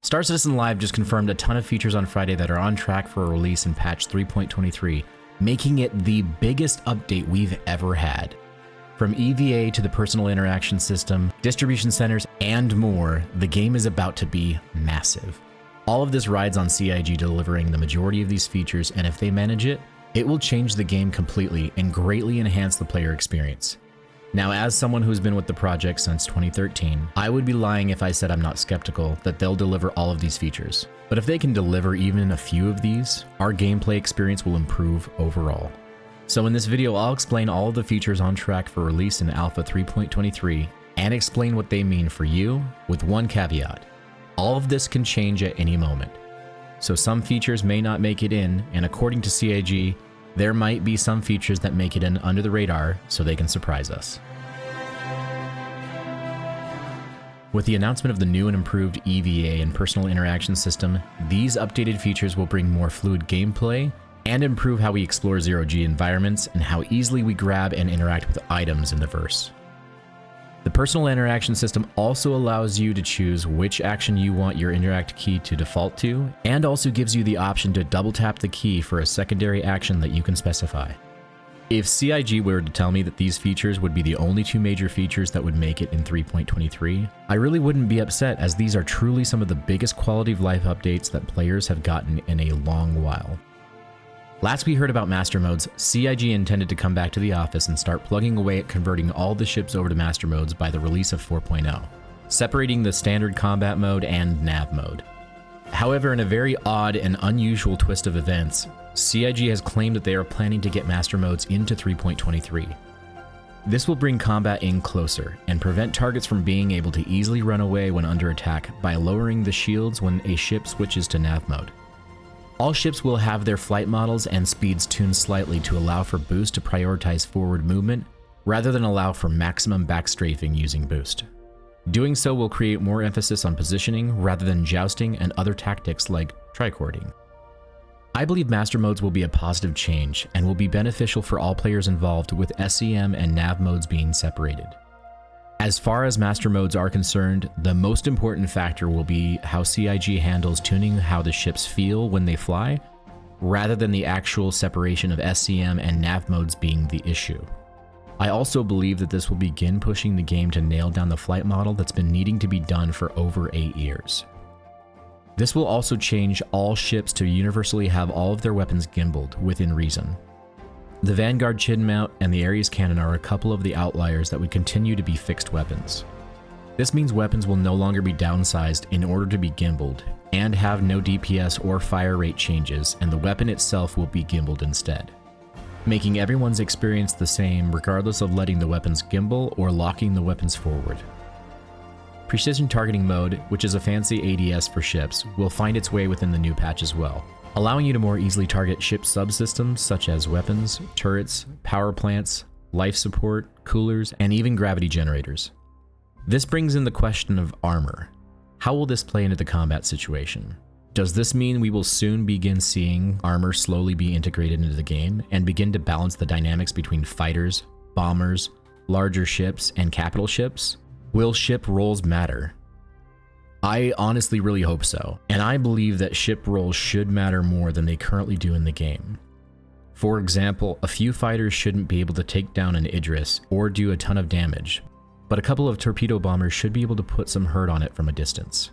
Star Citizen Live just confirmed a ton of features on Friday that are on track for a release in patch 3.23, making it the biggest update we've ever had. From EVA to the personal interaction system, distribution centers, and more, the game is about to be massive. All of this rides on CIG delivering the majority of these features, and if they manage it, it will change the game completely and greatly enhance the player experience. Now, as someone who's been with the project since 2013, I would be lying if I said I'm not skeptical that they'll deliver all of these features. But if they can deliver even a few of these, our gameplay experience will improve overall. So in this video, I'll explain all of the features on track for release in Alpha 3.23 and explain what they mean for you, with one caveat. All of this can change at any moment. So some features may not make it in, and according to CIG, there might be some features that make it in under the radar so they can surprise us. With the announcement of the new and improved EVA and personal interaction system, these updated features will bring more fluid gameplay and improve how we explore zero-G environments and how easily we grab and interact with items in the verse. The personal interaction system also allows you to choose which action you want your interact key to default to, and also gives you the option to double tap the key for a secondary action that you can specify. If CIG were to tell me that these features would be the only two major features that would make it in 3.23, I really wouldn't be upset, as these are truly some of the biggest quality of life updates that players have gotten in a long while. Last we heard about Master Modes, CIG intended to come back to the office and start plugging away at converting all the ships over to Master Modes by the release of 4.0, separating the standard combat mode and nav mode. However, in a very odd and unusual twist of events, CIG has claimed that they are planning to get Master Modes into 3.23. This will bring combat in closer and prevent targets from being able to easily run away when under attack by lowering the shields when a ship switches to nav mode. All ships will have their flight models and speeds tuned slightly to allow for boost to prioritize forward movement, rather than allow for maximum backstrafing using boost. Doing so will create more emphasis on positioning rather than jousting and other tactics like tricording. I believe Master Modes will be a positive change and will be beneficial for all players involved, with SEM and nav modes being separated. As far as Master Modes are concerned, the most important factor will be how CIG handles tuning how the ships feel when they fly, rather than the actual separation of SCM and nav modes being the issue. I also believe that this will begin pushing the game to nail down the flight model that's been needing to be done for over 8 years. This will also change all ships to universally have all of their weapons gimbaled within reason. The Vanguard chin mount and the Ares cannon are a couple of the outliers that would continue to be fixed weapons. This means weapons will no longer be downsized in order to be gimbaled, and have no DPS or fire rate changes, and the weapon itself will be gimbaled instead, making everyone's experience the same regardless of letting the weapons gimbal or locking the weapons forward. Precision targeting mode, which is a fancy ADS for ships, will find its way within the new patch as well, allowing you to more easily target ship subsystems such as weapons, turrets, power plants, life support, coolers, and even gravity generators. This brings in the question of armor. How will this play into the combat situation? Does this mean we will soon begin seeing armor slowly be integrated into the game and begin to balance the dynamics between fighters, bombers, larger ships, and capital ships? Will ship roles matter? I honestly really hope so, and I believe that ship roles should matter more than they currently do in the game. For example, a few fighters shouldn't be able to take down an Idris or do a ton of damage, but a couple of torpedo bombers should be able to put some hurt on it from a distance.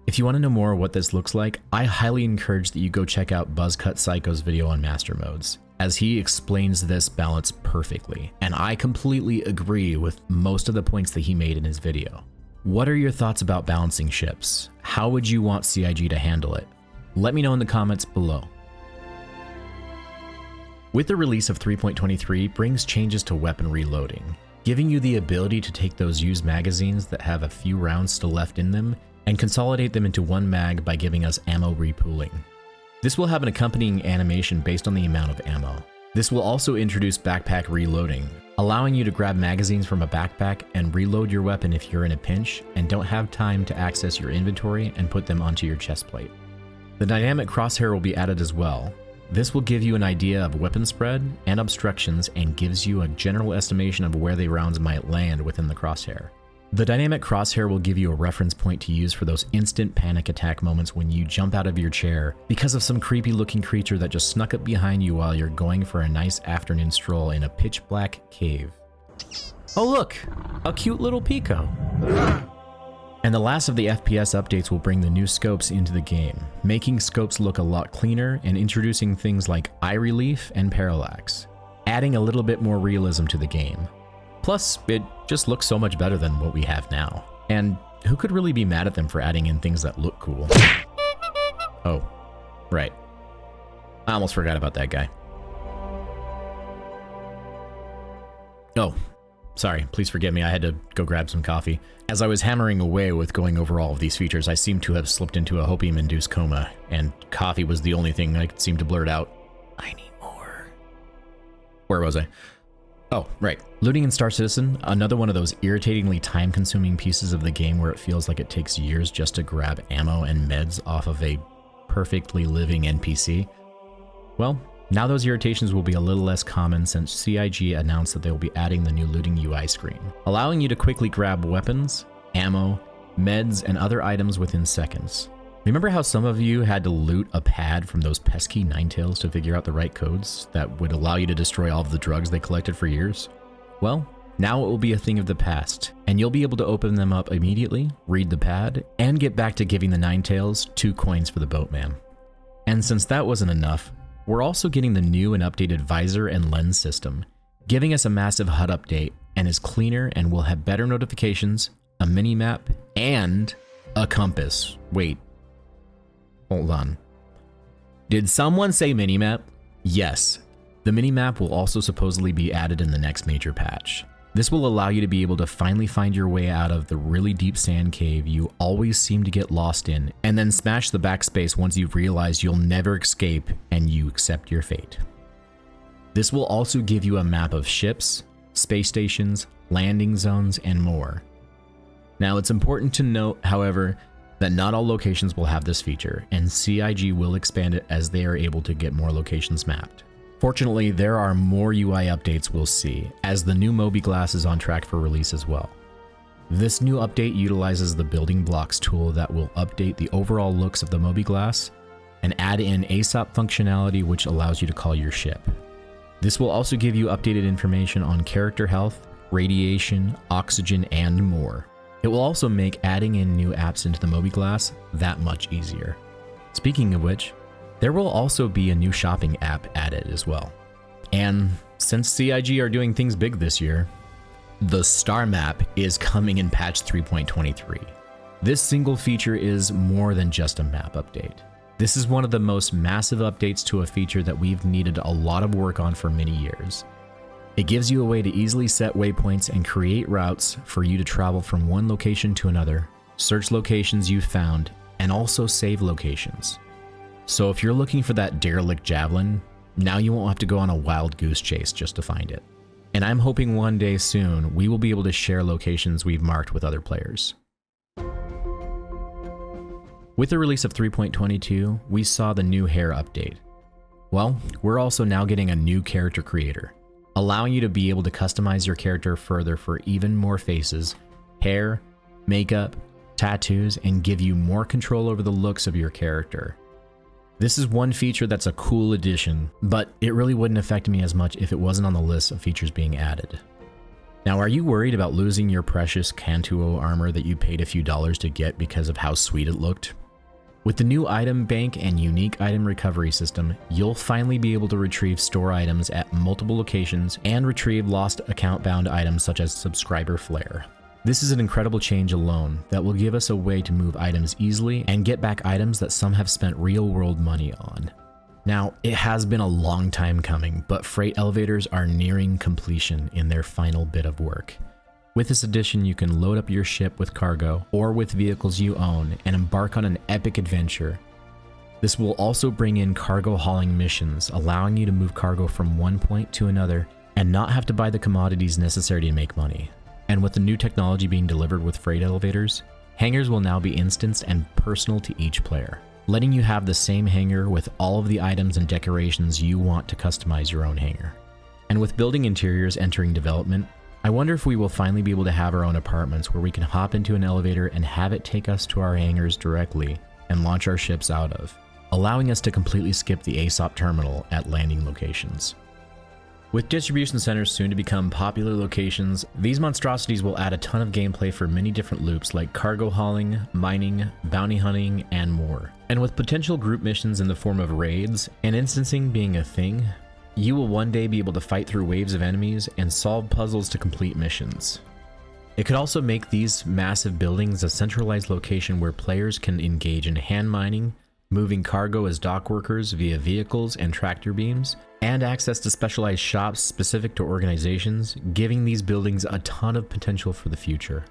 If you want to know more what this looks like, I highly encourage that you go check out Buzzcut Psycho's video on Master Modes, as he explains this balance perfectly, and I completely agree with most of the points that he made in his video. What are your thoughts about balancing ships? How would you want CIG to handle it? Let me know in the comments below. With the release of 3.23 brings changes to weapon reloading, giving you the ability to take those used magazines that have a few rounds still left in them and consolidate them into one mag by giving us ammo repooling. This will have an accompanying animation based on the amount of ammo. This will also introduce backpack reloading, allowing you to grab magazines from a backpack and reload your weapon if you're in a pinch and don't have time to access your inventory and put them onto your chest plate. The dynamic crosshair will be added as well. This will give you an idea of weapon spread and obstructions and gives you a general estimation of where the rounds might land within the crosshair. The dynamic crosshair will give you a reference point to use for those instant panic attack moments when you jump out of your chair because of some creepy looking creature that just snuck up behind you while you're going for a nice afternoon stroll in a pitch black cave. Oh look, a cute little Pico. And the last of the FPS updates will bring the new scopes into the game, making scopes look a lot cleaner and introducing things like eye relief and parallax, adding a little bit more realism to the game. Plus, it just looks so much better than what we have now. And who could really be mad at them for adding in things that look cool? Oh, right. I almost forgot about that guy. Oh, sorry, please forgive me, I had to go grab some coffee. As I was hammering away with going over all of these features, I seemed to have slipped into a hopium-induced coma, and coffee was the only thing I seemed to blurt out. I need more. Where was I? Oh, right. Looting in Star Citizen, another one of those irritatingly time-consuming pieces of the game where it feels like it takes years just to grab ammo and meds off of a perfectly living NPC. Well, now those irritations will be a little less common since CIG announced that they will be adding the new looting UI screen, allowing you to quickly grab weapons, ammo, meds, and other items within seconds. Remember how some of you had to loot a pad from those pesky Ninetales to figure out the right codes that would allow you to destroy all of the drugs they collected for years? Well, now it will be a thing of the past, and you'll be able to open them up immediately, read the pad, and get back to giving the Ninetales 2 coins for the boatman. And since that wasn't enough, we're also getting the new and updated visor and lens system, giving us a massive HUD update and is cleaner and will have better notifications, a mini-map, and a compass. Wait. Hold on. Did someone say minimap? Yes. The minimap will also supposedly be added in the next major patch. This will allow you to be able to finally find your way out of the really deep sand cave you always seem to get lost in, and then smash the backspace once you realize you'll never escape and you accept your fate. This will also give you a map of ships, space stations, landing zones, and more. Now it's important to note, however, that not all locations will have this feature, and CIG will expand it as they are able to get more locations mapped. Fortunately, there are more UI updates we'll see, as the new Mobiglass is on track for release as well. This new update utilizes the building blocks tool that will update the overall looks of the Mobiglass and add in ASAP functionality which allows you to call your ship. This will also give you updated information on character health, radiation, oxygen, and more. It will also make adding in new apps into the Mobiglass that much easier. Speaking of which, there will also be a new shopping app added as well. And since CIG are doing things big this year, the star map is coming in patch 3.23. This single feature is more than just a map update. This is one of the most massive updates to a feature that we've needed a lot of work on for many years. It gives you a way to easily set waypoints and create routes for you to travel from one location to another, search locations you've found, and also save locations. So if you're looking for that derelict javelin, now you won't have to go on a wild goose chase just to find it. And I'm hoping one day soon we will be able to share locations we've marked with other players. With the release of 3.22, we saw the new hair update. Well, we're also now getting a new character creator, allowing you to be able to customize your character further for even more faces, hair, makeup, tattoos, and give you more control over the looks of your character. This is one feature that's a cool addition, but it really wouldn't affect me as much if it wasn't on the list of features being added. Now, are you worried about losing your precious Kantuo armor that you paid a few dollars to get because of how sweet it looked? With the new item bank and unique item recovery system, you'll finally be able to retrieve store items at multiple locations and retrieve lost account-bound items such as subscriber flare. This is an incredible change alone that will give us a way to move items easily and get back items that some have spent real-world money on. Now, it has been a long time coming, but freight elevators are nearing completion in their final bit of work. With this addition, you can load up your ship with cargo or with vehicles you own and embark on an epic adventure. This will also bring in cargo hauling missions, allowing you to move cargo from one point to another and not have to buy the commodities necessary to make money. And with the new technology being delivered with freight elevators, hangars will now be instanced and personal to each player, letting you have the same hangar with all of the items and decorations you want to customize your own hangar. And with building interiors entering development, I wonder if we will finally be able to have our own apartments where we can hop into an elevator and have it take us to our hangars directly and launch our ships out of, allowing us to completely skip the ASOP terminal at landing locations. With distribution centers soon to become popular locations, these monstrosities will add a ton of gameplay for many different loops like cargo hauling, mining, bounty hunting, and more. And with potential group missions in the form of raids and instancing being a thing, you will one day be able to fight through waves of enemies and solve puzzles to complete missions. It could also make these massive buildings a centralized location where players can engage in hand mining, moving cargo as dock workers via vehicles and tractor beams, and access to specialized shops specific to organizations, giving these buildings a ton of potential for the future.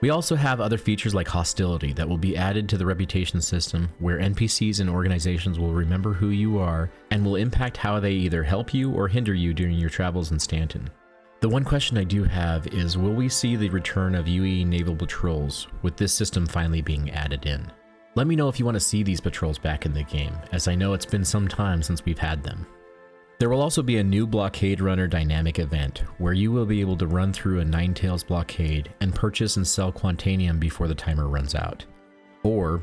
We also have other features like hostility that will be added to the reputation system, where NPCs and organizations will remember who you are and will impact how they either help you or hinder you during your travels in Stanton. The one question I do have is, will we see the return of UE naval patrols with this system finally being added in? Let me know if you want to see these patrols back in the game, as I know it's been some time since we've had them. There will also be a new Blockade Runner dynamic event, where you will be able to run through a Ninetales blockade and purchase and sell Quantanium before the timer runs out. Or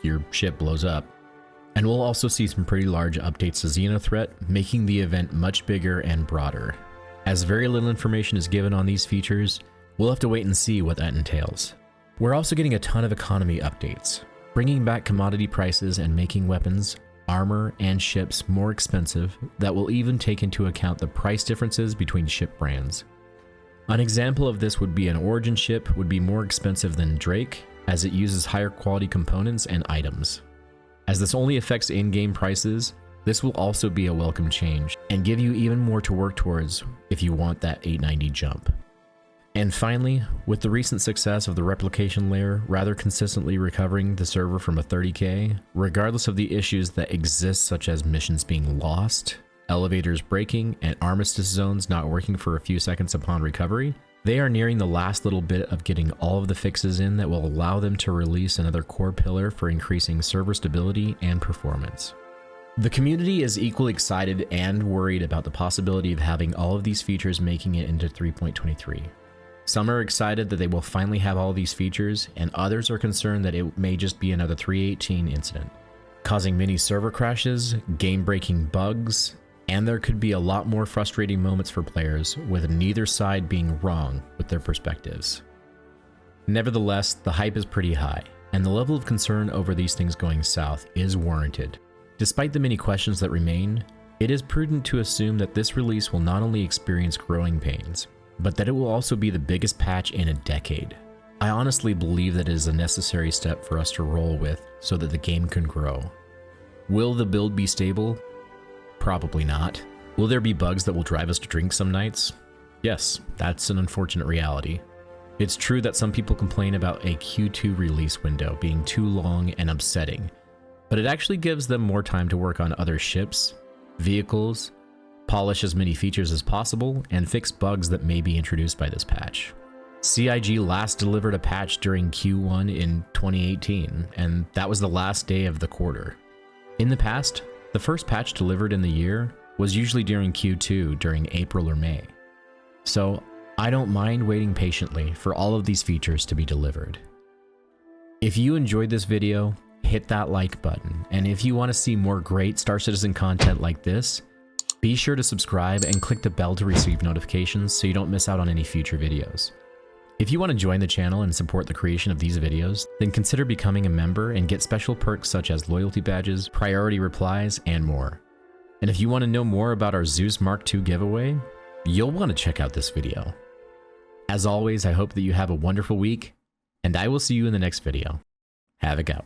your ship blows up. And we'll also see some pretty large updates to Xenothreat, making the event much bigger and broader. As very little information is given on these features, we'll have to wait and see what that entails. We're also getting a ton of economy updates, bringing back commodity prices and making weapons, armor, and ships more expensive that will even take into account the price differences between ship brands. An example of this would be an Origin ship would be more expensive than Drake, as it uses higher quality components and items. As this only affects in-game prices, this will also be a welcome change and give you even more to work towards if you want that 890 jump. And finally, with the recent success of the replication layer rather consistently recovering the server from a 30k, regardless of the issues that exist such as missions being lost, elevators breaking, and armistice zones not working for a few seconds upon recovery, they are nearing the last little bit of getting all of the fixes in that will allow them to release another core pillar for increasing server stability and performance. The community is equally excited and worried about the possibility of having all of these features making it into 3.23. Some are excited that they will finally have all these features, and others are concerned that it may just be another 3.18 incident, causing many server crashes, game-breaking bugs, and there could be a lot more frustrating moments for players with neither side being wrong with their perspectives. Nevertheless, the hype is pretty high, and the level of concern over these things going south is warranted. Despite the many questions that remain, it is prudent to assume that this release will not only experience growing pains, but that it will also be the biggest patch in a decade. I honestly believe that it is a necessary step for us to roll with so that the game can grow. Will the build be stable? Probably not. Will there be bugs that will drive us to drink some nights? Yes, that's an unfortunate reality. It's true that some people complain about a Q2 release window being too long and upsetting, but it actually gives them more time to work on other ships, vehicles, polish as many features as possible, and fix bugs that may be introduced by this patch. CIG last delivered a patch during Q1 in 2018, and that was the last day of the quarter. In the past, the first patch delivered in the year was usually during Q2 during April or May. So I don't mind waiting patiently for all of these features to be delivered. If you enjoyed this video, hit that like button, and if you want to see more great Star Citizen content like this, be sure to subscribe and click the bell to receive notifications so you don't miss out on any future videos. If you want to join the channel and support the creation of these videos, then consider becoming a member and get special perks such as loyalty badges, priority replies, and more. And if you want to know more about our Zeus Mark II giveaway, you'll want to check out this video. As always, I hope that you have a wonderful week, and I will see you in the next video. Havoc out.